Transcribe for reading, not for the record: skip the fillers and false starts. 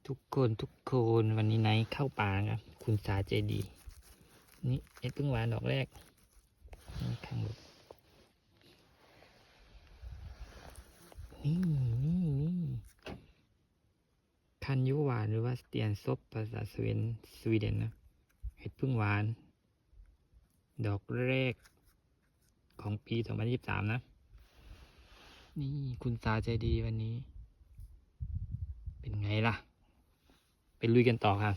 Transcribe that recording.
ทุกคนวันนี้ไนท์เข้าป่าครับคุณสาใจดีนี่เห็ดพึ่งหวานดอกแรกนี่ข้างบนนี่คันยุหวานหรือว่าสเตียนซบภาษาสวีเดนนะเห็ดพึ่งหวานดอกแรกของปี2023นะนี่คุณสาใจดีวันนี้เป็นไงล่ะไปลุยกันต่อครับ